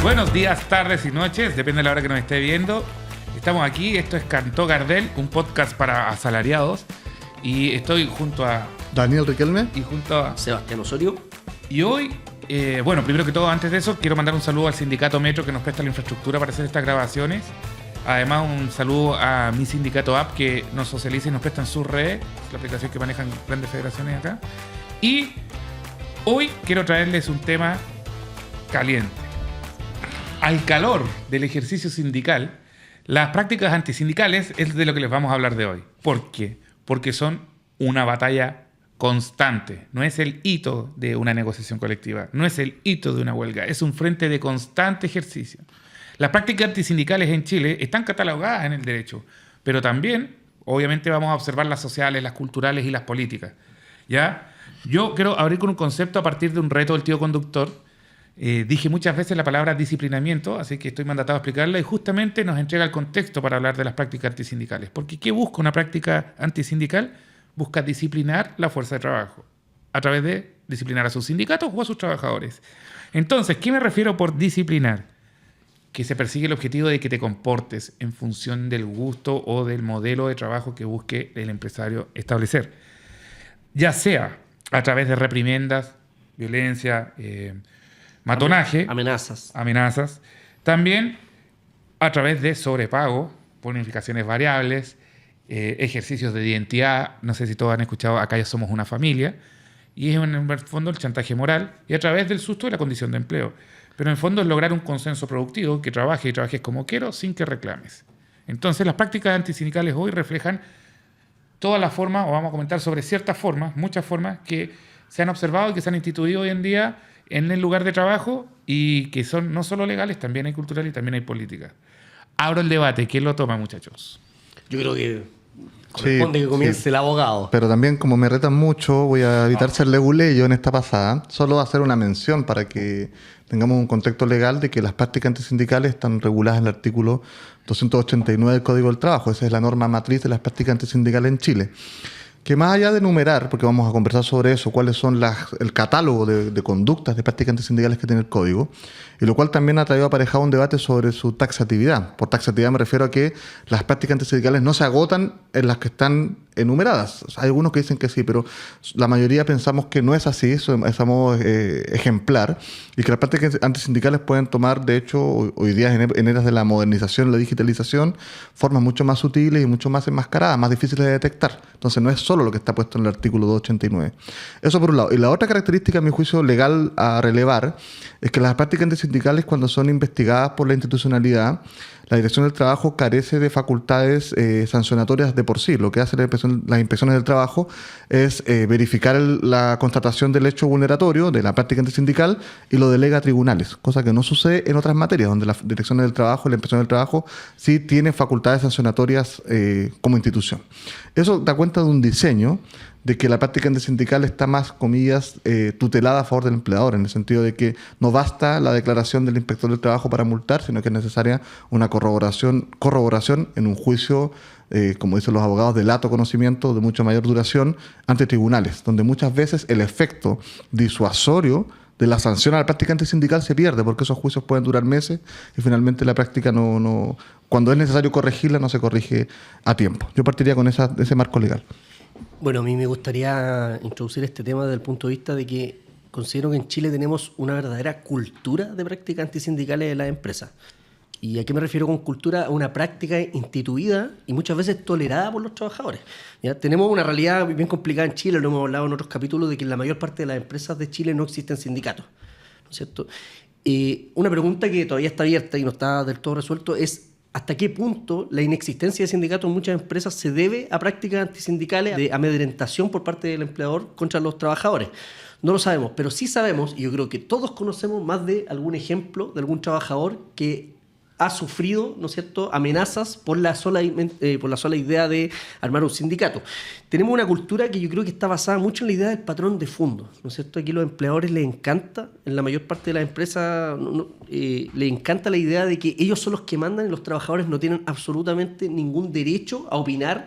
Buenos días, tardes y noches, depende de la hora que nos esté viendo. Estamos aquí, esto es Cantó Gardel, un podcast para asalariados. Y estoy junto a Daniel Riquelme y junto a Sebastián Osorio. Y hoy, bueno, primero que todo, antes de eso, quiero mandar un saludo al Sindicato Metro que nos presta la infraestructura para hacer estas grabaciones. Además, un saludo a Mi Sindicato App que nos socializa y nos prestan sus redes, la aplicación que manejan grandes federaciones acá. Y hoy quiero traerles un tema caliente. Al calor del ejercicio sindical, las prácticas antisindicales es de lo que les vamos a hablar de hoy. ¿Por qué? Porque son una batalla constante. No es el hito de una negociación colectiva, no es el hito de una huelga, es un frente de constante ejercicio. Las prácticas antisindicales en Chile están catalogadas en el derecho, pero también, obviamente, vamos a observar las sociales, las culturales y las políticas. ¿Ya? Yo quiero abrir con un concepto a partir de un reto del tío conductor. Dije muchas veces la palabra disciplinamiento, así que estoy mandatado a explicarla y justamente nos entrega el contexto para hablar de las prácticas antisindicales. Porque ¿qué busca una práctica antisindical? Busca disciplinar la fuerza de trabajo a través de disciplinar a sus sindicatos o a sus trabajadores. Entonces, ¿qué me refiero por disciplinar? Que se persigue el objetivo de que te comportes en función del gusto o del modelo de trabajo que busque el empresario establecer. Ya sea a través de reprimendas, violencia, matonaje, amenazas, también a través de sobrepago, bonificaciones variables, ejercicios de identidad. No sé si todos han escuchado, acá ya somos una familia, y es en el fondo el chantaje moral, y a través del susto de la condición de empleo. Pero en el fondo es lograr un consenso productivo, que trabajes y trabajes como quiero sin que reclames. Entonces las prácticas antisindicales hoy reflejan todas las formas, o vamos a comentar sobre ciertas formas, muchas formas que se han observado y que se han instituido hoy en día en el lugar de trabajo y que son no solo legales, también hay culturales y también hay políticas. Abro el debate. ¿Quién lo toma, muchachos? Yo creo que corresponde que comience el abogado. Pero también, como me retan mucho, voy a evitar ser leguleyo en esta pasada. Solo hacer una mención para que tengamos un contexto legal de que las prácticas antisindicales están reguladas en el artículo 289 del Código del Trabajo. Esa es la norma matriz de las prácticas antisindicales en Chile. Que más allá de enumerar, porque vamos a conversar sobre eso, cuáles son el catálogo de conductas de prácticas antisindicales que tiene el Código, y lo cual también ha traído aparejado un debate sobre su taxatividad. Por taxatividad me refiero a que las prácticas antisindicales no se agotan en las que están enumeradas. O sea, hay algunos que dicen que sí, pero la mayoría pensamos que no es así, eso es a modo ejemplar, y que las prácticas antisindicales pueden tomar, de hecho, hoy día en eras de la modernización y la digitalización, formas mucho más sutiles y mucho más enmascaradas, más difíciles de detectar. Entonces no es solo lo que está puesto en el artículo 289. Eso por un lado. Y la otra característica, a mi juicio, legal a relevar, es que las prácticas antisindicales, cuando son investigadas por la institucionalidad, la Dirección del Trabajo carece de facultades sancionatorias de por sí. Lo que hace las inspecciones del trabajo es verificar la constatación del hecho vulneratorio de la práctica antisindical y lo delega a tribunales, cosa que no sucede en otras materias, donde la Dirección del Trabajo y la Inspección del Trabajo sí tienen facultades sancionatorias como institución. Eso da cuenta de un diseño de que la práctica antisindical está más, comillas, tutelada a favor del empleador, en el sentido de que no basta la declaración del inspector del trabajo para multar, sino que es necesaria una corroboración en un juicio, como dicen los abogados, de lato conocimiento, de mucha mayor duración, ante tribunales, donde muchas veces el efecto disuasorio de la sanción a la práctica antisindical se pierde, porque esos juicios pueden durar meses y finalmente la práctica cuando es necesario corregirla, no se corrige a tiempo. Yo partiría con ese marco legal. Bueno, a mí me gustaría introducir este tema desde el punto de vista de que considero que en Chile tenemos una verdadera cultura de prácticas antisindicales en las empresas. ¿Y a qué me refiero con cultura? A una práctica instituida y muchas veces tolerada por los trabajadores. ¿Ya? Tenemos una realidad bien complicada en Chile, lo hemos hablado en otros capítulos, de que en la mayor parte de las empresas de Chile no existen sindicatos, ¿no es cierto? Una pregunta que todavía está abierta y no está del todo resuelto es: ¿hasta qué punto la inexistencia de sindicatos en muchas empresas se debe a prácticas antisindicales de amedrentación por parte del empleador contra los trabajadores? No lo sabemos, pero sí sabemos, y yo creo que todos conocemos más de algún ejemplo de algún trabajador que ha sufrido, ¿no es cierto?, amenazas por la sola idea de armar un sindicato. Tenemos una cultura que yo creo que está basada mucho en la idea del patrón de fondo, ¿no es cierto? Aquí a los empleadores les encanta, en la mayor parte de las empresas, les encanta la idea de que ellos son los que mandan y los trabajadores no tienen absolutamente ningún derecho a opinar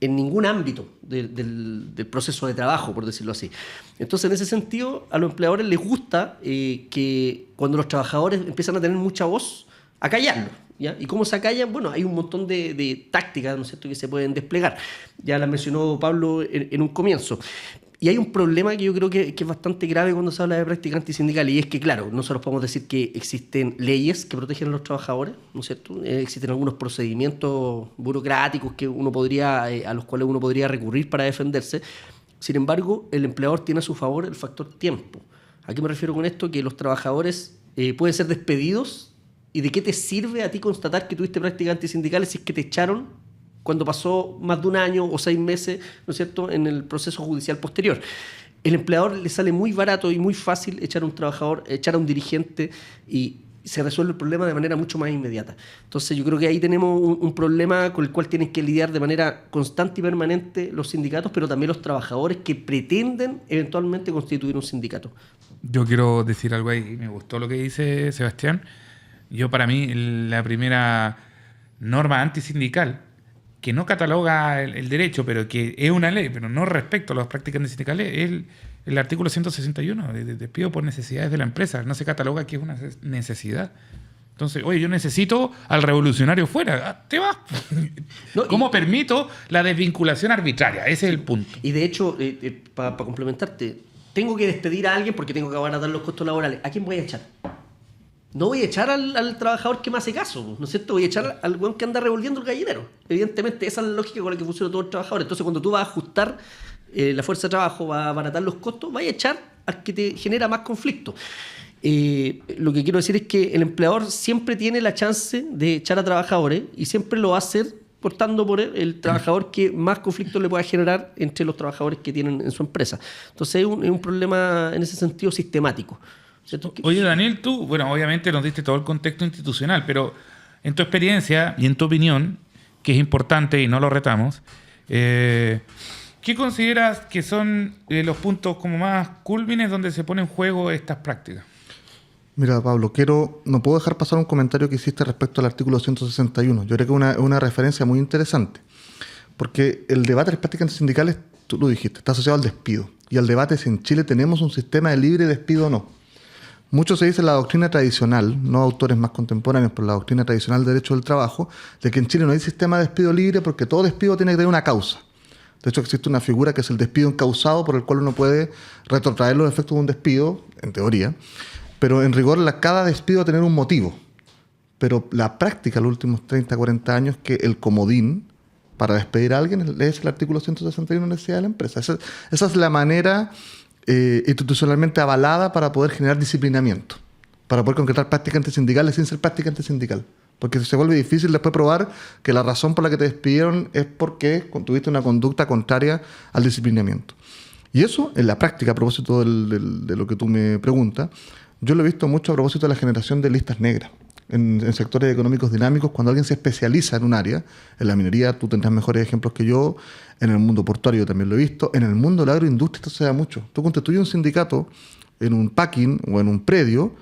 en ningún ámbito del proceso de trabajo, por decirlo así. Entonces, en ese sentido, a los empleadores les gusta que cuando los trabajadores empiezan a tener mucha voz, acallarlos. ¿Ya? ¿Y cómo se acallan? Bueno, hay un montón de tácticas, ¿no es cierto?, que se pueden desplegar. Ya las mencionó Pablo en un comienzo. Y hay un problema que yo creo que es bastante grave cuando se habla de práctica antisindical, y es que, claro, nosotros podemos decir que existen leyes que protegen a los trabajadores, ¿no es cierto? Existen algunos procedimientos burocráticos que a los cuales uno podría recurrir para defenderse. Sin embargo, el empleador tiene a su favor el factor tiempo. ¿A qué me refiero con esto? Que los trabajadores pueden ser despedidos. ¿Y de qué te sirve a ti constatar que tuviste prácticas antisindicales si es que te echaron cuando pasó más de un año o 6 meses, ¿no es cierto?, en el proceso judicial posterior? El empleador le sale muy barato y muy fácil echar a un trabajador, echar a un dirigente, y se resuelve el problema de manera mucho más inmediata. Entonces yo creo que ahí tenemos un problema con el cual tienen que lidiar de manera constante y permanente los sindicatos, pero también los trabajadores que pretenden eventualmente constituir un sindicato. Yo quiero decir algo ahí, me gustó lo que dice Sebastián. Para mí, la primera norma antisindical, que no cataloga el derecho, pero que es una ley, pero no respecto a las prácticas antisindicales, es el artículo 161, de despido por necesidades de la empresa. No se cataloga que es una necesidad. Entonces, oye, yo necesito al revolucionario fuera. Te vas. No, ¿cómo permito la desvinculación arbitraria? Ese es el punto. Y de hecho, para complementarte, tengo que despedir a alguien porque tengo que abaratar los costos laborales. ¿A quién voy a echar? No voy a echar al trabajador que me hace caso, ¿no es cierto? Voy a echar al weón que anda revolviendo el gallinero. Evidentemente, esa es la lógica con la que funciona todo el trabajador. Entonces, cuando tú vas a ajustar la fuerza de trabajo, vas a abaratar los costos, vas a echar al que te genera más conflicto. Lo que quiero decir es que el empleador siempre tiene la chance de echar a trabajadores y siempre lo va a hacer portando por el trabajador que más conflictos le pueda generar entre los trabajadores que tienen en su empresa. Entonces, es un problema en ese sentido sistemático. Oye, Daniel, tú, bueno, obviamente nos diste todo el contexto institucional, pero en tu experiencia y en tu opinión, que es importante y no lo retamos, ¿qué consideras que son los puntos como más cúlmines donde se pone en juego estas prácticas? Mira, Pablo, no puedo dejar pasar un comentario que hiciste respecto al artículo 161. Yo creo que es una referencia muy interesante, porque el debate de las prácticas antisindicales, tú lo dijiste, está asociado al despido, y al debate si en Chile tenemos un sistema de libre despido o no. Mucho se dice en la doctrina tradicional, no autores más contemporáneos, pero la doctrina tradicional del derecho del trabajo, de que en Chile no hay sistema de despido libre porque todo despido tiene que tener una causa. De hecho, existe una figura que es el despido encausado, por el cual uno puede retrotraer los efectos de un despido, en teoría, pero en rigor cada despido va a tener un motivo. Pero la práctica los últimos 30, 40 años que el comodín para despedir a alguien es el artículo 161 de la necesidad de la empresa. Esa es la manera institucionalmente avalada para poder generar disciplinamiento, para poder concretar prácticas antisindicales sin ser práctica antisindical. Porque se vuelve difícil después probar que la razón por la que te despidieron es porque tuviste una conducta contraria al disciplinamiento. Y eso, en la práctica, a propósito de lo que tú me preguntas, yo lo he visto mucho a propósito de la generación de listas negras. En sectores económicos dinámicos, cuando alguien se especializa en un área, en la minería tú tendrás mejores ejemplos que yo, en el mundo portuario también lo he visto, en el mundo de la agroindustria esto se da mucho. Tú constituyes un sindicato en un packing o en un predio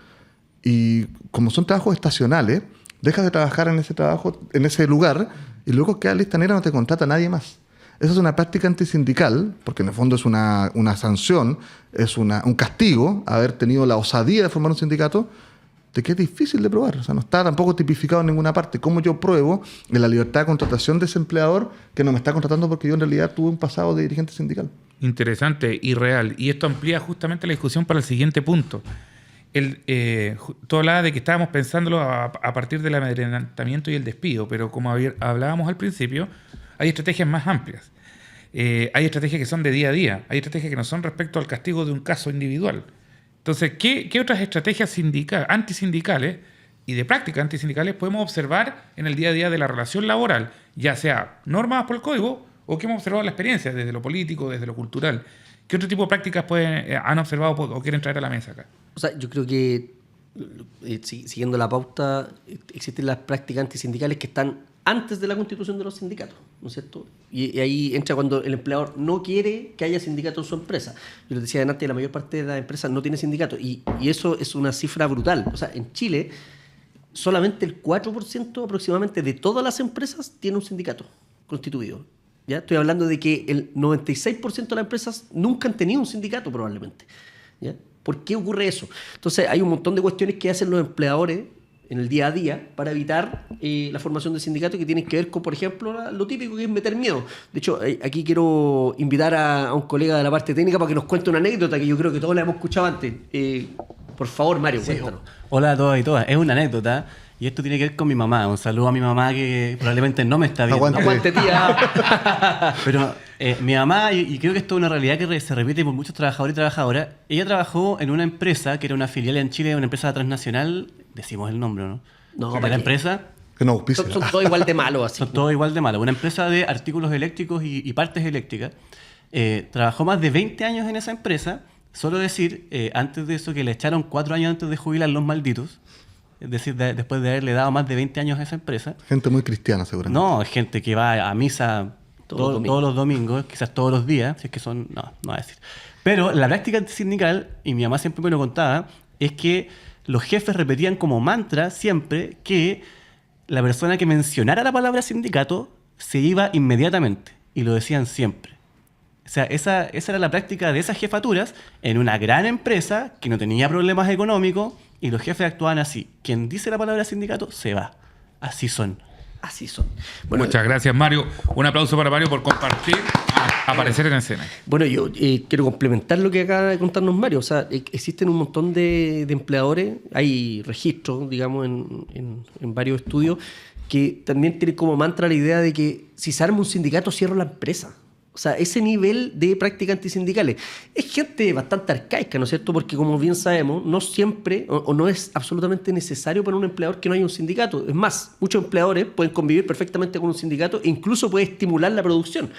y como son trabajos estacionales, dejas de trabajar en ese trabajo, en ese lugar, y luego queda lista negra, no te contrata nadie más. Esa es una práctica antisindical, porque en el fondo es una sanción, es un castigo haber tenido la osadía de formar un sindicato, de que es difícil de probar. O sea, no está tampoco tipificado en ninguna parte. ¿Cómo yo pruebo en la libertad de contratación de ese empleador que no me está contratando porque yo en realidad tuve un pasado de dirigente sindical? Interesante y real. Y esto amplía justamente la discusión para el siguiente punto. Tú hablabas de que estábamos pensándolo a partir del amedrentamiento y el despido, pero como hablábamos al principio, hay estrategias más amplias. Hay estrategias que son de día a día. Hay estrategias que no son respecto al castigo de un caso individual. Entonces, ¿qué otras estrategias antisindicales y de prácticas antisindicales podemos observar en el día a día de la relación laboral, ya sea normadas por el código o que hemos observado en la experiencia, desde lo político, desde lo cultural? ¿Qué otro tipo de prácticas han observado o quieren traer a la mesa acá? O sea, yo creo que, siguiendo la pauta, existen las prácticas antisindicales que están antes de la constitución de los sindicatos, ¿no es cierto? Y ahí entra cuando el empleador no quiere que haya sindicato en su empresa. Yo les decía antes, la mayor parte de las empresas no tiene sindicato, y eso es una cifra brutal. O sea, en Chile, solamente el 4% aproximadamente de todas las empresas tiene un sindicato constituido. ¿Ya? Estoy hablando de que el 96% de las empresas nunca han tenido un sindicato probablemente. ¿Ya? ¿Por qué ocurre eso? Entonces hay un montón de cuestiones que hacen los empleadores en el día a día para evitar la formación de sindicatos que tienen que ver con, por ejemplo, lo típico que es meter miedo. De hecho, aquí quiero invitar a un colega de la parte técnica para que nos cuente una anécdota que yo creo que todos la hemos escuchado antes. Por favor, Mario, Sí, cuéntanos. hola a todos y todas. Es una anécdota y esto tiene que ver con mi mamá. Un saludo a mi mamá que probablemente no me está viendo. Aguante, tía. Pero mi mamá, y creo que esto es una realidad que se repite por muchos trabajadores y trabajadoras, ella trabajó en una empresa que era una filial en Chile, una empresa transnacional, decimos el nombre, ¿no? No, de ¿para la qué? empresa. Que no auspicia. Son todos igual de malos, así. Son todos igual de malos. Una empresa de artículos eléctricos y partes eléctricas. Trabajó más de 20 años en esa empresa. Solo decir, antes de eso, que le echaron 4 años antes de jubilar los malditos. Es decir, después de haberle dado más de 20 años a esa empresa. Gente muy cristiana, seguramente. No, es gente que va a misa todos los domingos, quizás todos los días, si es que son... No voy a decir. Pero la práctica sindical, y mi mamá siempre me lo contaba, es que los jefes repetían como mantra siempre que la persona que mencionara la palabra sindicato se iba inmediatamente. Y lo decían siempre. O sea, esa era la práctica de esas jefaturas en una gran empresa que no tenía problemas económicos y los jefes actuaban así. Quien dice la palabra sindicato se va. Así son. Así son. Bueno, Muchas gracias, Mario. Un aplauso para Mario por compartir, aparecer en escena. Bueno, yo quiero complementar lo que acaba de contarnos Mario. O sea, existen un montón de empleadores, hay registros, digamos, en varios estudios, que también tienen como mantra la idea de que si se arma un sindicato, cierro la empresa. O sea, ese nivel de prácticas antisindicales. Es gente bastante arcaica, ¿no es cierto? Porque como bien sabemos, no siempre o no es absolutamente necesario para un empleador que no haya un sindicato. Es más, muchos empleadores pueden convivir perfectamente con un sindicato e incluso puede estimular la producción.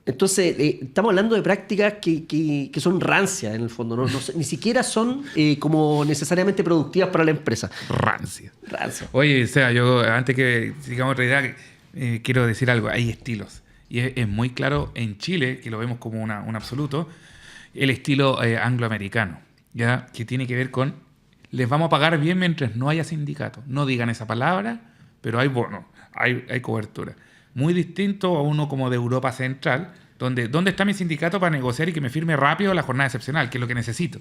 Entonces, estamos hablando de prácticas que son rancias en el fondo. Ni siquiera son como necesariamente productivas para la empresa. Rancia. Rancia. Oye, o sea, yo antes que sigamos otra idea, quiero decir algo. Hay estilos. Y es muy claro en Chile, que lo vemos como un absoluto, el estilo angloamericano, ¿ya? Que tiene que ver con les vamos a pagar bien mientras no haya sindicato. No digan esa palabra, pero hay bono, hay cobertura. Muy distinto a uno como de Europa Central, donde ¿dónde está mi sindicato para negociar y que me firme rápido la jornada excepcional, que es lo que necesito?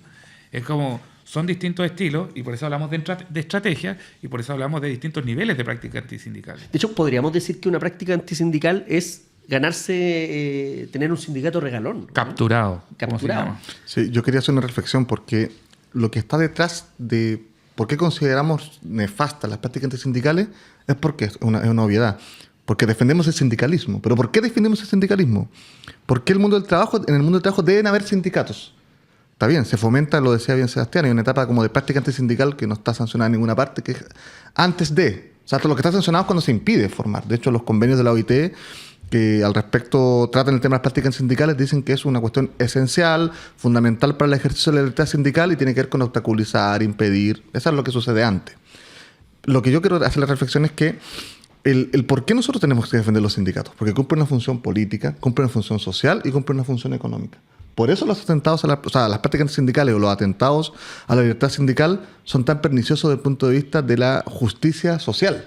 Es como, son distintos estilos y por eso hablamos de estrategia y por eso hablamos de distintos niveles de práctica antisindical. De hecho, podríamos decir que una práctica antisindical es ganarse, tener un sindicato regalón, ¿no? Capturado. ¿Cómo se Capturado. llama? Sí, yo quería hacer una reflexión porque lo que está detrás de por qué consideramos nefastas las prácticas antisindicales es porque es una obviedad. Porque defendemos el sindicalismo. ¿Pero por qué defendemos el sindicalismo? Porque en el mundo del trabajo deben haber sindicatos. Está bien, se fomenta, lo decía bien Sebastián, hay una etapa como de práctica antisindical que no está sancionada en ninguna parte, que es antes de. O sea, todo lo que está sancionado es cuando se impide formar. De hecho, los convenios de la OIT que al respecto tratan el tema de las prácticas sindicales dicen que es una cuestión esencial, fundamental para el ejercicio de la libertad sindical y tiene que ver con obstaculizar, impedir. Eso es lo que sucede antes. Lo que yo quiero hacer la reflexión es que el por qué nosotros tenemos que defender los sindicatos. Porque cumplen una función política, cumplen una función social y cumplen una función económica. Por eso los atentados las prácticas sindicales o los atentados a la libertad sindical son tan perniciosos desde el punto de vista de la justicia social.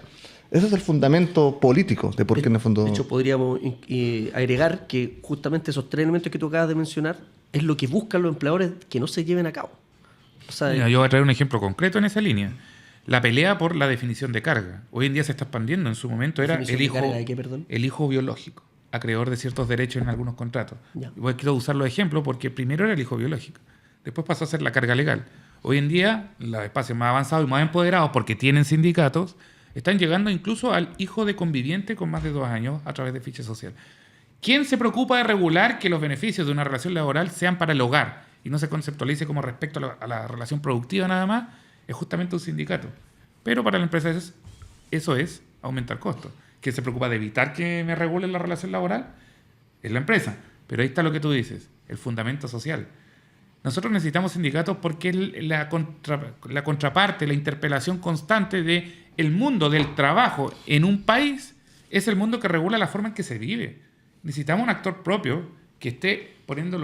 Ese es el fundamento político de por qué en el fondo... De hecho, podríamos agregar que justamente esos 3 elementos que tú acabas de mencionar es lo que buscan los empleadores que no se lleven a cabo. O sea, Mira, yo voy a traer un ejemplo concreto en esa línea. La pelea por la definición de carga. Hoy en día se está expandiendo. En su momento era ¿Definición de carga de qué, perdón? el hijo biológico, acreedor de ciertos derechos en algunos contratos. Ya. Quiero usar los ejemplos porque primero era el hijo biológico. Después pasó a ser la carga legal. Hoy en día, los espacios más avanzados y más empoderados, porque tienen sindicatos, están llegando incluso al hijo de conviviente con más de 2 años a través de ficha social. ¿Quién se preocupa de regular que los beneficios de una relación laboral sean para el hogar y no se conceptualice como respecto a la relación productiva nada más? Es justamente un sindicato. Pero para la empresa eso es aumentar costos. ¿Quién se preocupa de evitar que me regulen la relación laboral? Es la empresa. Pero ahí está lo que tú dices, el fundamento social. Nosotros necesitamos sindicatos porque es la contraparte, la interpelación constante del mundo del trabajo en un país es el mundo que regula la forma en que se vive. Necesitamos un actor propio que esté poniendo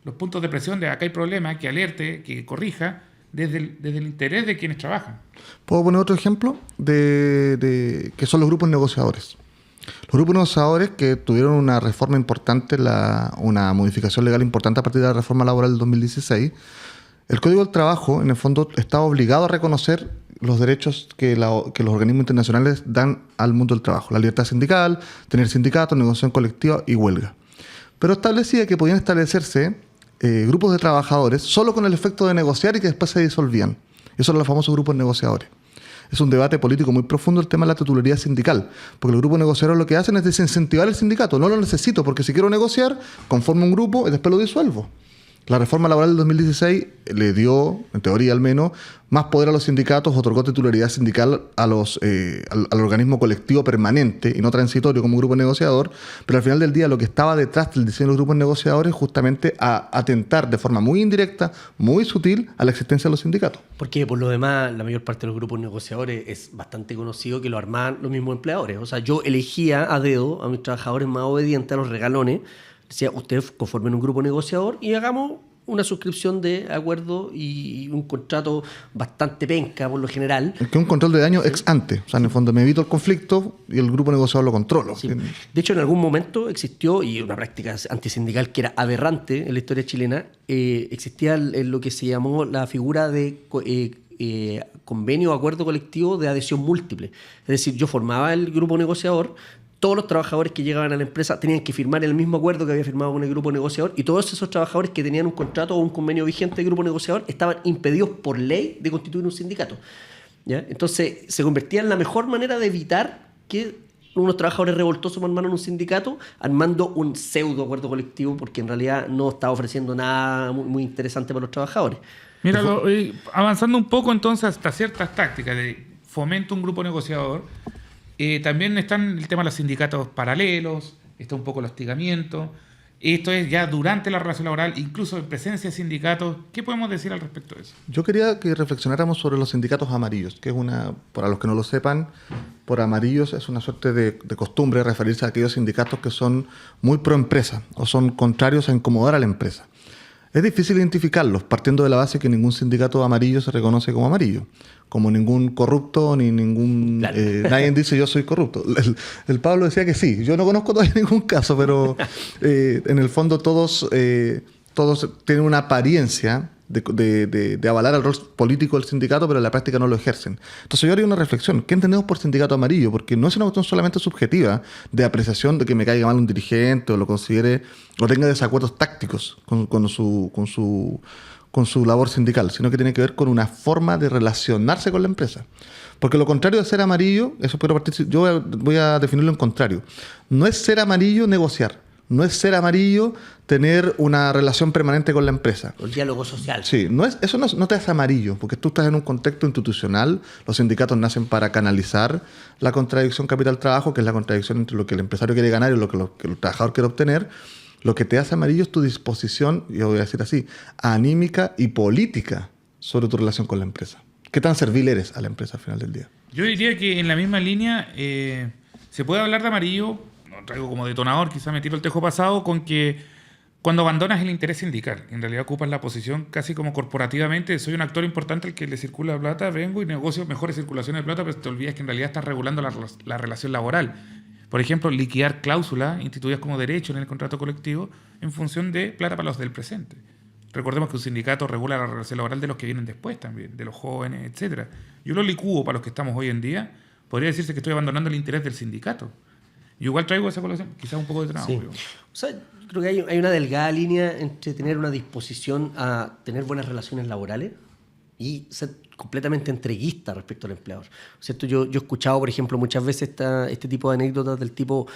los puntos de presión de acá hay problema, que alerte, que corrija, desde el interés de quienes trabajan. ¿Puedo poner otro ejemplo? Que son los grupos negociadores. Los grupos negociadores que tuvieron una reforma importante, una modificación legal importante a partir de la reforma laboral del 2016, el Código del Trabajo, en el fondo, está obligado a reconocer los derechos que los organismos internacionales dan al mundo del trabajo. La libertad sindical, tener sindicatos, negociación colectiva y huelga. Pero establecía que podían establecerse grupos de trabajadores solo con el efecto de negociar y que después se disolvían. Esos son los famosos grupos negociadores. Es un debate político muy profundo el tema de la titularidad sindical, porque los grupos negociadores lo que hacen es desincentivar el sindicato. No lo necesito, porque si quiero negociar, conformo un grupo y después lo disuelvo. La reforma laboral del 2016 le dio, en teoría al menos, más poder a los sindicatos, otorgó titularidad sindical al organismo colectivo permanente y no transitorio como grupo negociador, pero al final del día lo que estaba detrás del diseño de los grupos negociadores es justamente a atentar de forma muy indirecta, muy sutil, a la existencia de los sindicatos. Porque por lo demás, la mayor parte de los grupos negociadores es bastante conocido que lo armaban los mismos empleadores. O sea, yo elegía a dedo a mis trabajadores más obedientes, a los regalones. Decía, ustedes conformen un grupo negociador y hagamos una suscripción de acuerdo y un contrato bastante penca por lo general. Es que un control de daño ex ante. O sea, en el fondo me evito el conflicto y el grupo negociador lo controlo. Sí. De hecho, en algún momento existió, y una práctica antisindical que era aberrante en la historia chilena, existía lo que se llamó la figura de convenio o acuerdo colectivo de adhesión múltiple. Es decir, yo formaba el grupo negociador, todos los trabajadores que llegaban a la empresa tenían que firmar el mismo acuerdo que había firmado con el grupo negociador, y todos esos trabajadores que tenían un contrato o un convenio vigente de grupo negociador estaban impedidos por ley de constituir un sindicato. ¿Ya? Entonces se convertía en la mejor manera de evitar que unos trabajadores revoltosos armaran un sindicato armando un pseudo acuerdo colectivo, porque en realidad no estaba ofreciendo nada muy interesante para los trabajadores. Mira, avanzando un poco entonces hasta ciertas tácticas de fomento un grupo negociador. También están el tema de los sindicatos paralelos, está un poco el hostigamiento. Esto es ya durante la relación laboral, incluso en presencia de sindicatos. ¿Qué podemos decir al respecto de eso? Yo quería que reflexionáramos sobre los sindicatos amarillos, que es para los que no lo sepan, por amarillos es una suerte de costumbre referirse a aquellos sindicatos que son muy pro empresa o son contrarios a incomodar a la empresa. Es difícil identificarlos, partiendo de la base que ningún sindicato amarillo se reconoce como amarillo, como ningún corrupto ni ningún... nadie dice yo soy corrupto. El Pablo decía que sí. Yo no conozco todavía ningún caso, pero en el fondo todos tienen una apariencia de avalar el rol político del sindicato, pero en la práctica no lo ejercen. Entonces yo haría una reflexión. ¿Qué entendemos por sindicato amarillo? Porque no es una cuestión solamente subjetiva de apreciación de que me caiga mal un dirigente o lo considere o tenga desacuerdos tácticos con su labor sindical, sino que tiene que ver con una forma de relacionarse con la empresa. Porque lo contrario de ser amarillo, eso puedo partir, yo voy a definirlo en contrario. No es ser amarillo negociar. No es ser amarillo tener una relación permanente con la empresa. El diálogo social. Sí, eso no te hace amarillo, porque tú estás en un contexto institucional, los sindicatos nacen para canalizar la contradicción capital-trabajo, que es la contradicción entre lo que el empresario quiere ganar y lo que el trabajador quiere obtener. Lo que te hace amarillo es tu disposición, yo voy a decir así, anímica y política sobre tu relación con la empresa. ¿Qué tan servil eres a la empresa al final del día? Yo diría que en la misma línea se puede hablar de amarillo, no traigo como detonador, quizá me tiro el tejo pasado, con que cuando abandonas el interés sindical, en realidad ocupas la posición casi como corporativamente, soy un actor importante al que le circula plata, vengo y negocio mejores circulaciones de plata, pero te olvidas que en realidad estás regulando la relación laboral. Por ejemplo, liquidar cláusulas instituidas como derecho en el contrato colectivo en función de plata para los del presente. Recordemos que un sindicato regula la relación laboral de los que vienen después también, de los jóvenes, etc. Yo lo licúo para los que estamos hoy en día. Podría decirse que estoy abandonando el interés del sindicato. Yo igual traigo esa colación, quizás un poco de trabajo. Sí. O sea, creo que hay una delgada línea entre tener una disposición a tener buenas relaciones laborales y ser completamente entreguista respecto al empleador. ¿Cierto? Yo he escuchado, por ejemplo, muchas veces este tipo de anécdotas del tipo,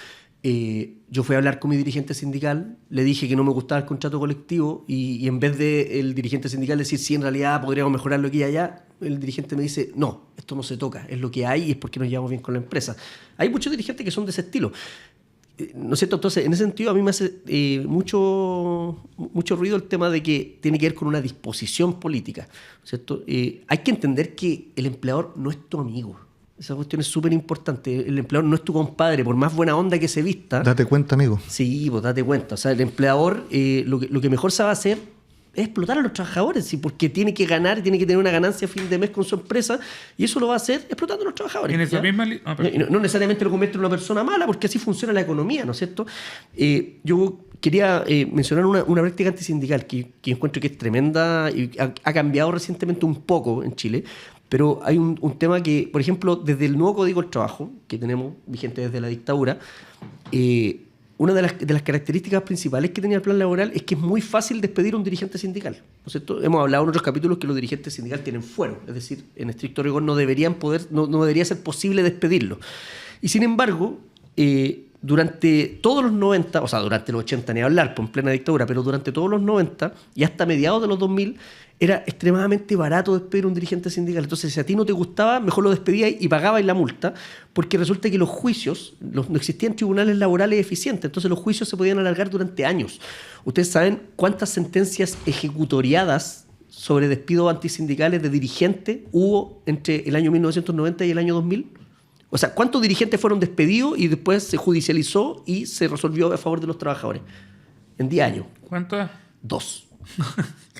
yo fui a hablar con mi dirigente sindical, le dije que no me gustaba el contrato colectivo y en vez de el dirigente sindical decir sí, en realidad podríamos mejorarlo aquí y allá, el dirigente me dice, no, esto no se toca, es lo que hay y es porque nos llevamos bien con la empresa. Hay muchos dirigentes que son de ese estilo. ¿No es cierto? Entonces, en ese sentido, a mí me hace mucho ruido el tema de que tiene que ver con una disposición política, ¿cierto? Hay que entender que el empleador no es tu amigo. Esa cuestión es súper importante. El empleador no es tu compadre, por más buena onda que se vista. Date cuenta, amigo. Sí, pues date cuenta. O sea, el empleador lo que mejor sabe hacer explotar a los trabajadores, ¿sí? Porque tiene que ganar, tiene que tener una ganancia a fin de mes con su empresa, y eso lo va a hacer explotando a los trabajadores. En esa ¿ya? misma No necesariamente lo convierte en una persona mala, porque así funciona la economía, ¿no es cierto? Yo quería mencionar una práctica antisindical que encuentro que es tremenda y ha cambiado recientemente un poco en Chile, pero hay un tema que, por ejemplo, desde el nuevo Código del Trabajo, que tenemos vigente desde la dictadura, una de las características principales que tenía el plan laboral es que es muy fácil despedir a un dirigente sindical, ¿no es cierto? Hemos hablado en otros capítulos que los dirigentes sindicales tienen fuero, es decir, en estricto rigor no debería ser posible despedirlo. Y sin embargo, durante todos los 90, o sea, durante los 80 ni hablar, pues en plena dictadura, pero durante todos los 90 y hasta mediados de los 2000, era extremadamente barato despedir a un dirigente sindical. Entonces, si a ti no te gustaba, mejor lo despedías y pagabas la multa, porque resulta que los juicios, no existían tribunales laborales eficientes, entonces los juicios se podían alargar durante años. ¿Ustedes saben cuántas sentencias ejecutoriadas sobre despidos antisindicales de dirigentes hubo entre el año 1990 y el año 2000? O sea, ¿cuántos dirigentes fueron despedidos y después se judicializó y se resolvió a favor de los trabajadores? En 10 años. ¿Cuántos? 2.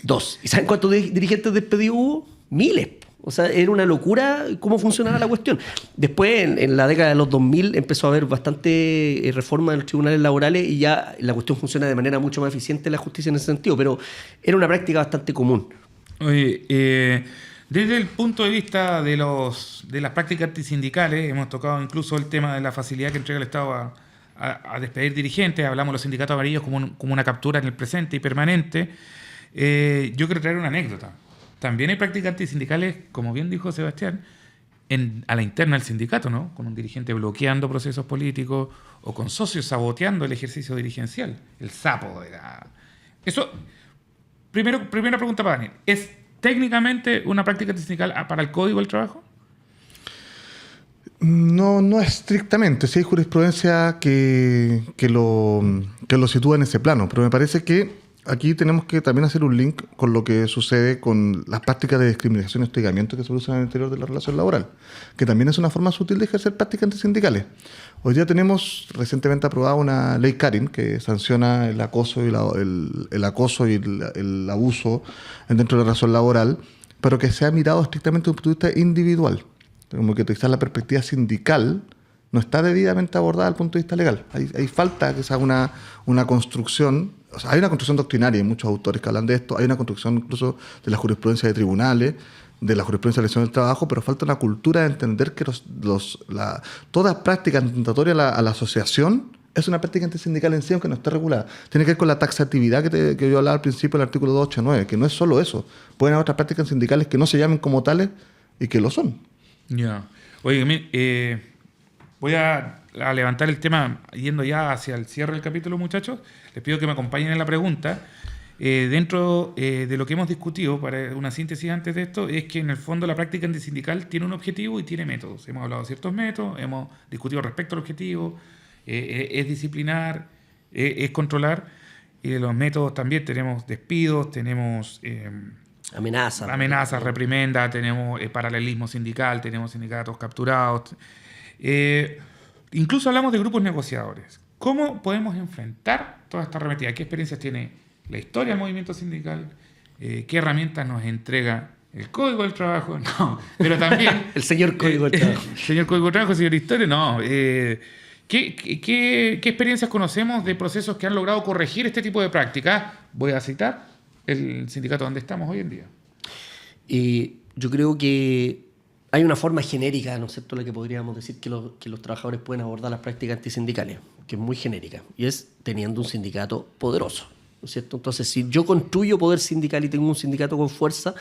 2. ¿Y saben cuántos dirigentes despedidos hubo? Miles. O sea, era una locura cómo funcionaba la cuestión. Después, en la década de los 2000, empezó a haber bastante reforma en los tribunales laborales y ya la cuestión funciona de manera mucho más eficiente la justicia en ese sentido, pero era una práctica bastante común. Oye, desde el punto de vista de las prácticas antisindicales, hemos tocado incluso el tema de la facilidad que entrega el Estado a despedir dirigentes. Hablamos de los sindicatos amarillos como una captura en el presente y permanente. Yo quiero traer una anécdota. También hay prácticas antisindicales, como bien dijo Sebastián, a la interna del sindicato, ¿no? Con un dirigente bloqueando procesos políticos o con socios saboteando el ejercicio dirigencial. El sapo de la... Eso, primera pregunta para Daniel. ¿Es técnicamente una práctica antisindical para el Código del Trabajo? No estrictamente. Sí hay jurisprudencia que lo sitúa en ese plano, pero me parece que aquí tenemos que también hacer un link con lo que sucede con las prácticas de discriminación y hostigamiento que se usan en el interior de la relación laboral, que también es una forma sutil de ejercer prácticas antisindicales. Hoy día tenemos recientemente aprobada una ley Karin que sanciona el acoso y el abuso dentro de la relación laboral, pero que se ha mirado estrictamente desde un punto de vista individual. Como que quizás la perspectiva sindical no está debidamente abordada desde el punto de vista legal. Hay falta que se haga una construcción. O sea, hay una construcción doctrinaria, hay muchos autores que hablan de esto, hay una construcción incluso de la jurisprudencia de tribunales, de la jurisprudencia de la elección del trabajo, pero falta una cultura de entender que toda práctica tentatoria a la asociación es una práctica antisindical en sí, aunque no esté regulada. Tiene que ver con la taxatividad que yo hablaba al principio del artículo 289, que no es solo eso. Pueden haber otras prácticas sindicales que no se llamen como tales y que lo son. Ya. Oye, voy a levantar el tema yendo ya hacia el cierre del capítulo, muchachos. Les pido que me acompañen en la pregunta. Dentro de lo que hemos discutido, para una síntesis antes de esto, es que en el fondo la práctica antisindical tiene un objetivo y tiene métodos. Hemos hablado de ciertos métodos, hemos discutido respecto al objetivo, es disciplinar, es controlar. Y de los métodos también tenemos despidos, tenemos amenazas, reprimendas, tenemos paralelismo sindical, tenemos sindicatos capturados. Incluso hablamos de grupos negociadores. ¿Cómo podemos enfrentar toda esta arremetida? ¿Qué experiencias tiene la historia del movimiento sindical? ¿Qué herramientas nos entrega el Código del Trabajo? No, pero también... el señor Código del Trabajo. El señor Código del Trabajo, señor Historia, no. ¿Qué experiencias conocemos de procesos que han logrado corregir este tipo de prácticas? Voy a citar el sindicato donde estamos hoy en día. Yo creo que hay una forma genérica, ¿no es cierto?, la que podríamos decir que los trabajadores pueden abordar las prácticas antisindicales, que es muy genérica, y es teniendo un sindicato poderoso, ¿no es cierto? Entonces, si yo construyo poder sindical y tengo un sindicato con fuerza,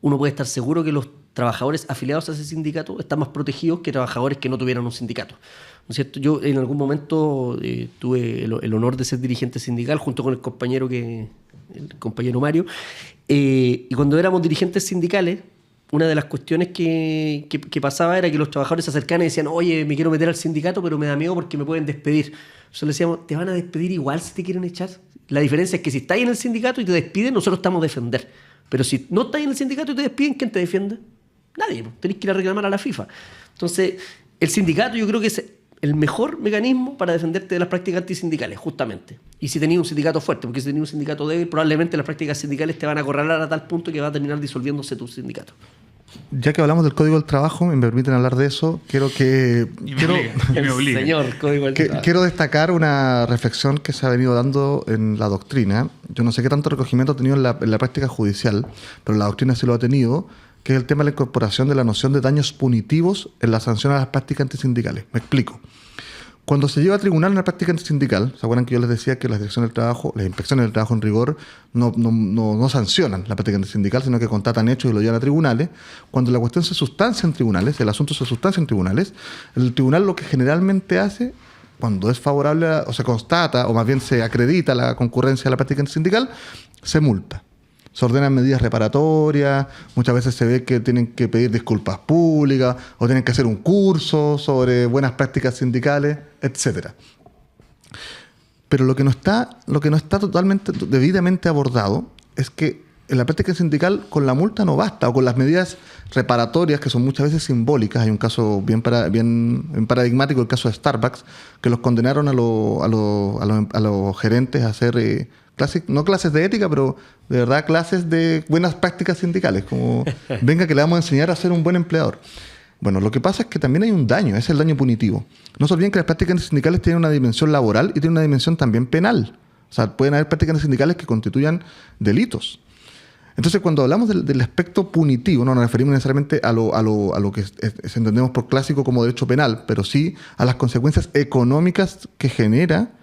uno puede estar seguro que los trabajadores afiliados a ese sindicato están más protegidos que trabajadores que no tuvieran un sindicato, ¿no es cierto? Yo en algún momento tuve el honor de ser dirigente sindical junto con el compañero Mario, y cuando éramos dirigentes sindicales, una de las cuestiones que pasaba era que los trabajadores se acercaban y decían: oye, me quiero meter al sindicato, pero me da miedo porque me pueden despedir. Nosotros le decíamos: te van a despedir igual si te quieren echar. La diferencia es que si estás en el sindicato y te despiden, nosotros estamos a defender. Pero si no estás en el sindicato y te despiden, ¿quién te defiende? Nadie. Tenés que ir a reclamar a la FIFA. Entonces, el sindicato yo creo que el mejor mecanismo para defenderte de las prácticas antisindicales, justamente. Y si tenías un sindicato fuerte, porque si tenías un sindicato débil, probablemente las prácticas sindicales te van a acorralar a tal punto que va a terminar disolviéndose tu sindicato. Ya que hablamos del Código del Trabajo, me permiten hablar de eso, quiero Señor Código del Trabajo. quiero destacar una reflexión que se ha venido dando en la doctrina. Yo no sé qué tanto recogimiento ha tenido en la práctica judicial, pero la doctrina sí lo ha tenido, que es el tema de la incorporación de la noción de daños punitivos en la sanción a las prácticas antisindicales. Me explico. Cuando se lleva a tribunal una práctica antisindical, ¿se acuerdan que yo les decía que las direcciones del trabajo, las inspecciones del trabajo en rigor no sancionan la práctica antisindical, sino que constatan hechos y lo llevan a tribunales? Cuando la cuestión se sustancia en tribunales, el asunto se sustancia en tribunales, el tribunal lo que generalmente hace, cuando es favorable o se constata, o más bien se acredita la concurrencia de la práctica antisindical, se multa. Se ordenan medidas reparatorias, muchas veces se ve que tienen que pedir disculpas públicas o tienen que hacer un curso sobre buenas prácticas sindicales, etc. Pero lo que no está totalmente debidamente abordado es que en la práctica sindical con la multa no basta, o con las medidas reparatorias que son muchas veces simbólicas. Hay un caso bien paradigmático, el caso de Starbucks, que los condenaron a los gerentes a hacer no clases de ética, pero de verdad clases de buenas prácticas sindicales, como venga que le vamos a enseñar a ser un buen empleador. Bueno, lo que pasa es que también hay un daño, ese es el daño punitivo. No se olviden que las prácticas sindicales tienen una dimensión laboral y tienen una dimensión también penal. O sea, pueden haber prácticas sindicales que constituyan delitos. Entonces, cuando hablamos del aspecto punitivo, no nos referimos necesariamente a lo que entendemos por clásico como derecho penal, pero sí a las consecuencias económicas que genera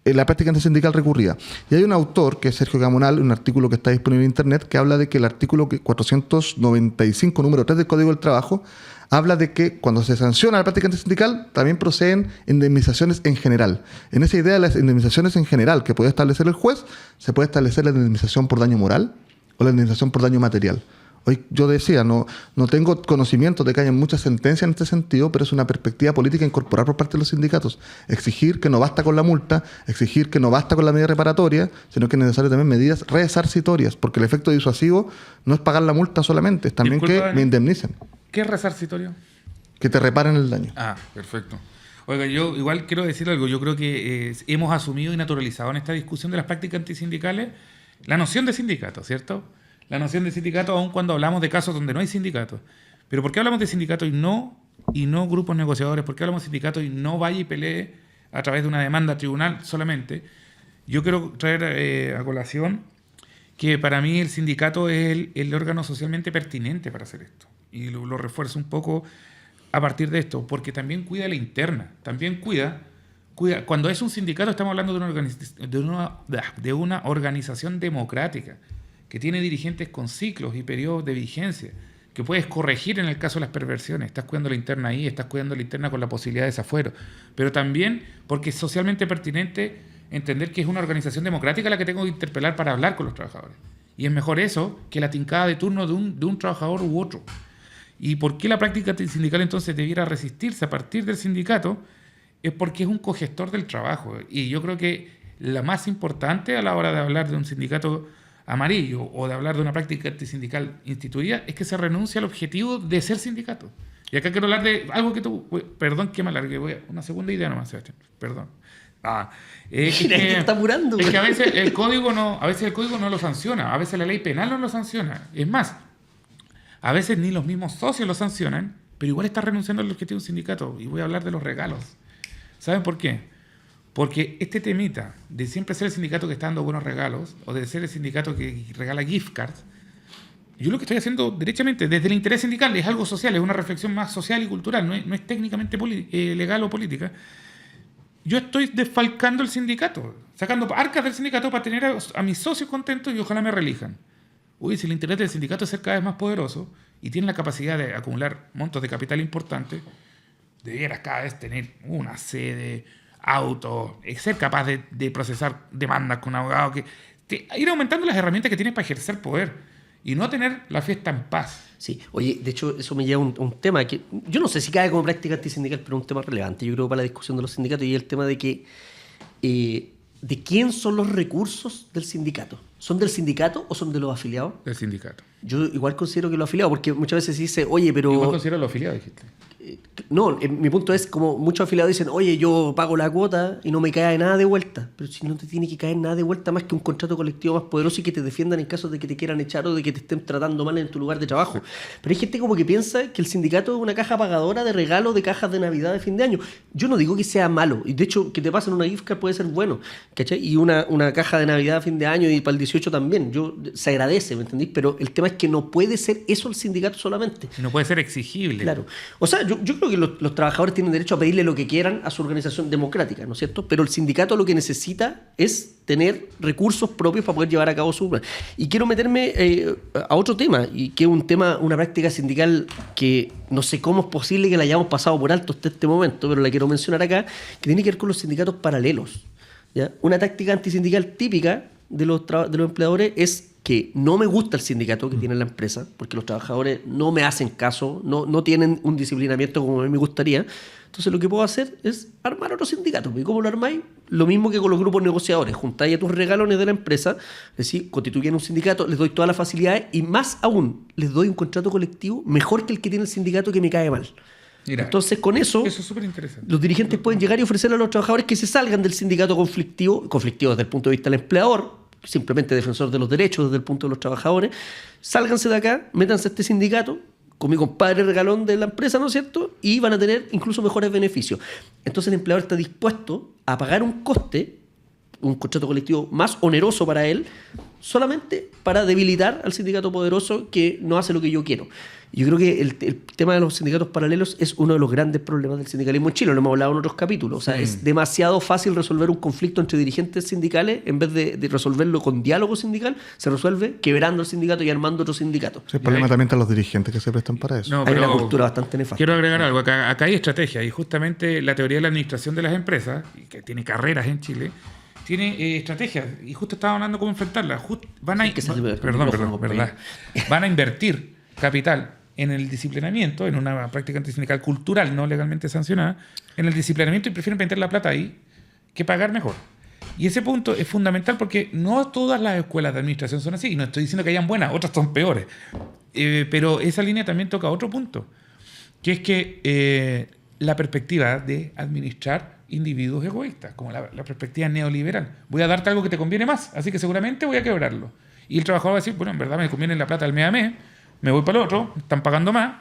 la práctica antisindical recurrida. Y hay un autor, que es Sergio Gamonal, un artículo que está disponible en Internet, que habla de que el artículo 495, número 3 del Código del Trabajo, habla de que cuando se sanciona la práctica antisindical, también proceden indemnizaciones en general. En esa idea de las indemnizaciones en general que puede establecer el juez, se puede establecer la indemnización por daño moral o la indemnización por daño material. Hoy yo decía, no tengo conocimiento de que haya muchas sentencias en este sentido, pero es una perspectiva política incorporar por parte de los sindicatos. Exigir que no basta con la multa, exigir que no basta con la medida reparatoria, sino que es necesario también medidas resarcitorias, porque el efecto disuasivo no es pagar la multa solamente, es también que me indemnicen. ¿Qué es resarcitorio? Que te reparen el daño. Ah, perfecto. Oiga, yo igual quiero decir algo. Yo creo que hemos asumido y naturalizado en esta discusión de las prácticas antisindicales la noción de sindicato, ¿cierto? La noción de sindicato, aun cuando hablamos de casos donde no hay sindicatos. Pero ¿por qué hablamos de sindicato y no grupos negociadores? ¿Por qué hablamos de sindicato y no vaya y pelee a través de una demanda tribunal solamente? Yo quiero traer a colación que para mí el sindicato es el órgano socialmente pertinente para hacer esto. Y lo refuerzo un poco a partir de esto, porque también cuida la interna, también cuida. Cuando es un sindicato estamos hablando de una organización democrática, que tiene dirigentes con ciclos y periodos de vigencia, que puedes corregir en el caso de las perversiones. Estás cuidando la interna ahí, estás cuidando la interna con la posibilidad de desafuero. Pero también porque es socialmente pertinente entender que es una organización democrática la que tengo que interpelar para hablar con los trabajadores. Y es mejor eso que la tincada de turno de un trabajador u otro. ¿Y por qué la práctica sindical entonces debiera resistirse a partir del sindicato? Es porque es un cogestor del trabajo. Y yo creo que la más importante a la hora de hablar de un sindicato amarillo o de hablar de una práctica antisindical instituida es que se renuncia al objetivo de ser sindicato. Y acá quiero hablar de algo que tú... Perdón que me alargué, una segunda idea nomás, Sebastián, perdón. Está apurando. Es que a veces el código no lo sanciona, a veces la ley penal no lo sanciona. Es más, a veces ni los mismos socios lo sancionan, pero igual está renunciando al objetivo de un sindicato. Y voy a hablar de los regalos. ¿Saben por qué? Porque este temita de siempre ser el sindicato que está dando buenos regalos o de ser el sindicato que regala gift cards, yo lo que estoy haciendo derechamente desde el interés sindical es algo social, es una reflexión más social y cultural, no es técnicamente legal o política. Yo estoy desfalcando el sindicato, sacando arcas del sindicato para tener a mis socios contentos y ojalá me reelijan. Uy, si el interés del sindicato es ser cada vez más poderoso y tiene la capacidad de acumular montos de capital importantes, debieras cada vez tener una sede, auto, ser capaz de procesar demandas con abogados, ir aumentando las herramientas que tienes para ejercer poder y no tener la fiesta en paz. Sí, oye, de hecho eso me lleva a un tema que yo no sé si cae como práctica antisindical, pero es un tema relevante, yo creo, para la discusión de los sindicatos, y el tema de que ¿de quién son los recursos del sindicato? ¿Son del sindicato o son de los afiliados? Del sindicato. Yo igual considero que los afiliados, porque muchas veces se dice, oye, pero... Igual considero los afiliados, dijiste. No, mi punto es como muchos afiliados dicen, oye, yo pago la cuota y no me cae nada de vuelta. Pero si no te tiene que caer nada de vuelta más que un contrato colectivo más poderoso y que te defiendan en caso de que te quieran echar o de que te estén tratando mal en tu lugar de trabajo. Pero hay gente como que piensa que el sindicato es una caja pagadora de regalo de cajas de Navidad de fin de año. Yo no digo que sea malo. Y de hecho, que te pasen una gift card puede ser bueno. ¿Cachai? Y una caja de Navidad a fin de año y para el 18 también. Se agradece, ¿me entendís? Pero el tema es que no puede ser eso el sindicato solamente. No puede ser exigible. Claro. O sea, yo creo que los trabajadores tienen derecho a pedirle lo que quieran a su organización democrática, ¿no es cierto? Pero el sindicato lo que necesita es tener recursos propios para poder llevar a cabo su plan. Y quiero meterme a otro tema, y que es una práctica sindical que no sé cómo es posible que la hayamos pasado por alto hasta este momento, pero la quiero mencionar acá, que tiene que ver con los sindicatos paralelos. ¿Ya? Una táctica antisindical típica de los empleadores es que no me gusta el sindicato que tiene la empresa, porque los trabajadores no me hacen caso, no tienen un disciplinamiento como a mí me gustaría. Entonces lo que puedo hacer es armar otro sindicato. ¿Y cómo lo armáis? Lo mismo que con los grupos negociadores. Juntáis a tus regalones de la empresa, es decir, constituyen un sindicato, les doy todas las facilidades y más aún, les doy un contrato colectivo mejor que el que tiene el sindicato que me cae mal. Mira, entonces con eso es súper interesante. Los dirigentes pueden llegar y ofrecerle a los trabajadores que se salgan del sindicato conflictivo desde el punto de vista del empleador, simplemente defensor de los derechos desde el punto de los trabajadores. Sálganse de acá, métanse a este sindicato con mi compadre regalón de la empresa, ¿no es cierto? Y van a tener incluso mejores beneficios. Entonces el empleador está dispuesto a pagar un coste, un contrato colectivo más oneroso para él, solamente para debilitar al sindicato poderoso que no hace lo que yo quiero. Yo creo que el tema de los sindicatos paralelos es uno de los grandes problemas del sindicalismo en Chile. Lo hemos hablado en otros capítulos. O sea, es demasiado fácil resolver un conflicto entre dirigentes sindicales. En vez de resolverlo con diálogo sindical, se resuelve quebrando el sindicato y armando otro sindicato. Sí, el problema también están los dirigentes que se prestan para eso. No, Hay pero una cultura bastante nefasta. quiero agregar algo. Acá hay estrategia y justamente la teoría de la administración de las empresas, que tiene carreras en Chile, tiene estrategias y justo estaba hablando cómo enfrentarlas. Van a invertir capital en el disciplinamiento, en una práctica antisindical cultural no legalmente sancionada, en el disciplinamiento, y prefieren meter la plata ahí que pagar mejor. Y ese punto es fundamental porque no todas las escuelas de administración son así, y no estoy diciendo que hayan buenas, otras son peores. Pero esa línea también toca otro punto, que es que la perspectiva de administrar individuos egoístas, como la perspectiva neoliberal. Voy a darte algo que te conviene más, así que seguramente voy a quebrarlo. Y el trabajador va a decir, bueno, en verdad me conviene la plata del mes a mes, me voy para el otro, están pagando más,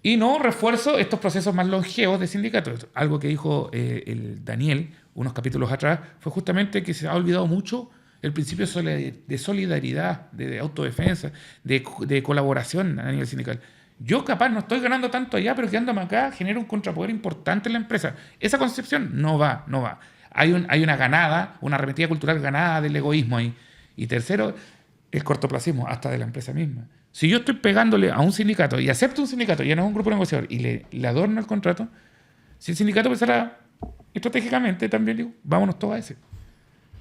y no refuerzo estos procesos más longevos de sindicatos. Algo que dijo el Daniel unos capítulos atrás fue justamente que se ha olvidado mucho el principio de solidaridad, de autodefensa, de colaboración a nivel sindical. Yo capaz no estoy ganando tanto allá, pero quedándome acá genera un contrapoder importante en la empresa. Esa concepción no va. Hay una ganada, una arremetida cultural ganada del egoísmo ahí. Y tercero, el cortoplacismo, hasta de la empresa misma. Si yo estoy pegándole a un sindicato y acepto un sindicato, ya no es un grupo negociador, y le adorno el contrato, si el sindicato pensara estratégicamente, también digo, vámonos todos a ese.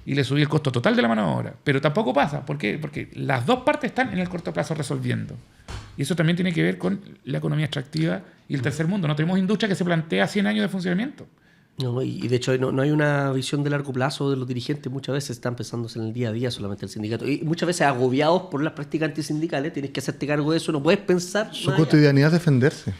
Y le subí el costo total de la mano de obra. Pero tampoco pasa. ¿Por qué? Porque las dos partes están en el corto plazo resolviendo. Y eso también tiene que ver con la economía extractiva y el tercer mundo. No tenemos industria que se plantea 100 años de funcionamiento. No, y de hecho no hay una visión de largo plazo de los dirigentes. Muchas veces están pensándose en el día a día solamente el sindicato. Y muchas veces agobiados por las prácticas antisindicales, tienes que hacerte cargo de eso, no puedes pensar. Su cotidianidad es defenderse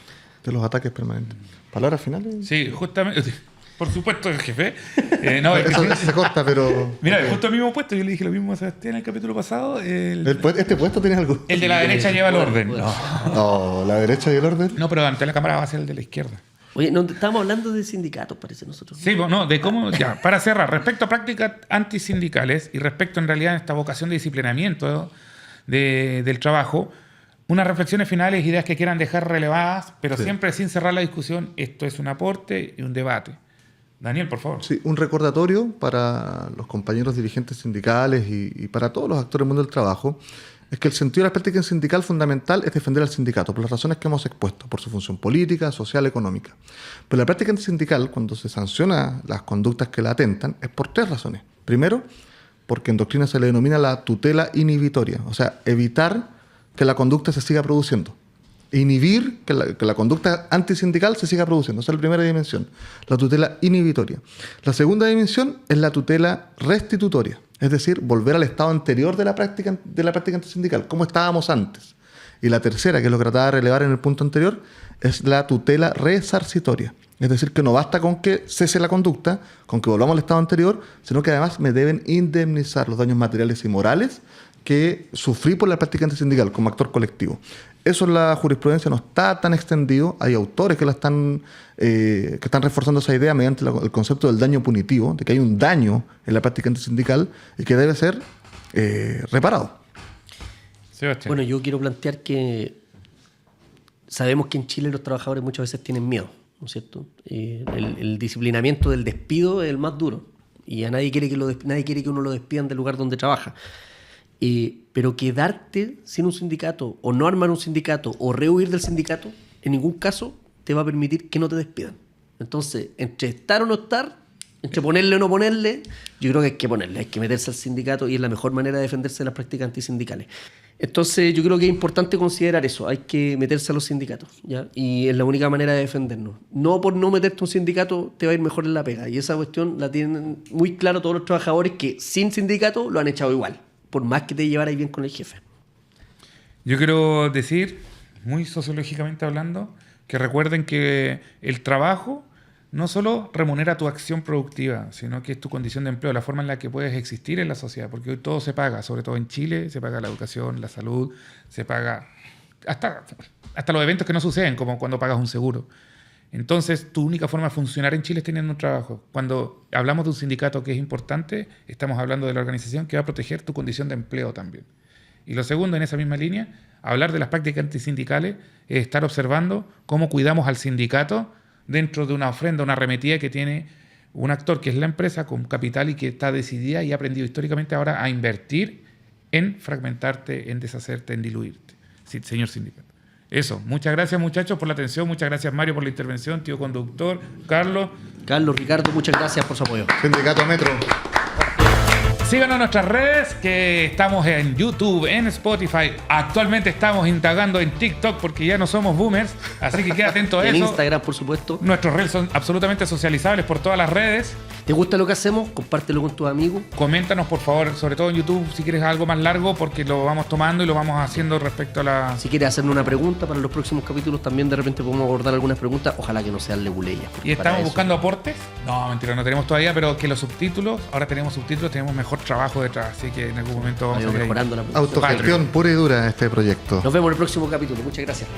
de los ataques permanentes. ¿Palabras finales? Sí, justamente. Por supuesto, el jefe. Eso se corta, pero... Mira, justo el mismo puesto. Yo le dije lo mismo a Sebastián en el capítulo pasado. ¿Este puesto tiene algo? El de la derecha lleva el orden. No, la derecha y el orden. No, pero ante la cámara va a ser el de la izquierda. Oye, no, estábamos hablando de sindicatos, parece nosotros. Sí, no, de cómo... Ya, para cerrar, respecto a prácticas antisindicales y respecto en realidad a esta vocación de disciplinamiento del trabajo, unas reflexiones finales, ideas que quieran dejar relevadas, pero siempre sin cerrar la discusión. Esto es un aporte y un debate. Daniel, por favor. Sí, un recordatorio para los compañeros dirigentes sindicales y para todos los actores del mundo del trabajo, es que el sentido de la práctica sindical fundamental es defender al sindicato, por las razones que hemos expuesto, por su función política, social, económica. Pero la práctica antisindical, cuando se sanciona las conductas que la atentan, es por tres razones. Primero, porque en doctrina se le denomina la tutela inhibitoria, o sea, evitar que la conducta se siga produciendo. Inhibir que la conducta antisindical se siga produciendo. Esa es la primera dimensión, la tutela inhibitoria. La segunda dimensión es la tutela restitutoria, es decir, volver al estado anterior de la práctica antisindical, como estábamos antes. Y la tercera, que es lo que trataba de relevar en el punto anterior, es la tutela resarcitoria. Es decir, que no basta con que cese la conducta, con que volvamos al estado anterior, sino que además me deben indemnizar los daños materiales y morales que sufrí por la práctica antisindical como actor colectivo. Eso en la jurisprudencia no está tan extendido. Hay autores que están reforzando esa idea mediante el concepto del daño punitivo, de que hay un daño en la práctica antisindical y que debe ser reparado. Sebastián. Bueno, yo quiero plantear que sabemos que en Chile los trabajadores muchas veces tienen miedo, ¿no es cierto? El disciplinamiento del despido es el más duro y a nadie quiere que uno lo despidan del lugar donde trabaja. Pero quedarte sin un sindicato o no armar un sindicato o rehuir del sindicato en ningún caso te va a permitir que no te despidan. Entonces, entre estar o no estar, entre ponerle o no ponerle, yo creo que hay que ponerle, hay que meterse al sindicato y es la mejor manera de defenderse de las prácticas antisindicales. Entonces yo creo que es importante considerar eso, hay que meterse a los sindicatos, ¿ya? Y es la única manera de defendernos. No por no meterte a un sindicato te va a ir mejor en la pega, y esa cuestión la tienen muy claro todos los trabajadores que sin sindicato lo han echado igual, por más que te llevaras bien con el jefe. Yo quiero decir, muy sociológicamente hablando, que recuerden que el trabajo no solo remunera tu acción productiva, sino que es tu condición de empleo, la forma en la que puedes existir en la sociedad, porque hoy todo se paga, sobre todo en Chile, se paga la educación, la salud, se paga hasta los eventos que no suceden, como cuando pagas un seguro. Entonces, tu única forma de funcionar en Chile es teniendo un trabajo. Cuando hablamos de un sindicato que es importante, estamos hablando de la organización que va a proteger tu condición de empleo también. Y lo segundo, en esa misma línea, hablar de las prácticas antisindicales es estar observando cómo cuidamos al sindicato dentro de una ofrenda, una arremetida que tiene un actor que es la empresa con capital y que está decidida y ha aprendido históricamente ahora a invertir en fragmentarte, en deshacerte, en diluirte. Sí, señor sindicato. Eso. Muchas gracias, muchachos, por la atención. Muchas gracias, Mario, por la intervención. Tío conductor. Carlos, Ricardo, muchas gracias por su apoyo. Sindicato Metro. síganos en nuestras redes, que estamos en YouTube, en Spotify. Actualmente estamos indagando en TikTok porque ya no somos boomers, así que queda atento a eso. En Instagram, por supuesto. Nuestros reels son absolutamente socializables por todas las redes. ¿Te gusta lo que hacemos? Compártelo con tus amigos. Coméntanos, por favor, sobre todo en YouTube, si quieres algo más largo, porque lo vamos tomando y lo vamos haciendo respecto a la... Si quieres hacerme una pregunta para los próximos capítulos, también de repente podemos abordar algunas preguntas. Ojalá que no sean leguleyas. ¿Y estamos buscando aportes? No, mentira, no tenemos todavía, pero que los subtítulos, ahora tenemos subtítulos, tenemos mejor trabajo detrás, así que en algún momento vamos a ir mejorando la Autogestión pura y dura en este proyecto. Nos vemos en el próximo capítulo. Muchas gracias.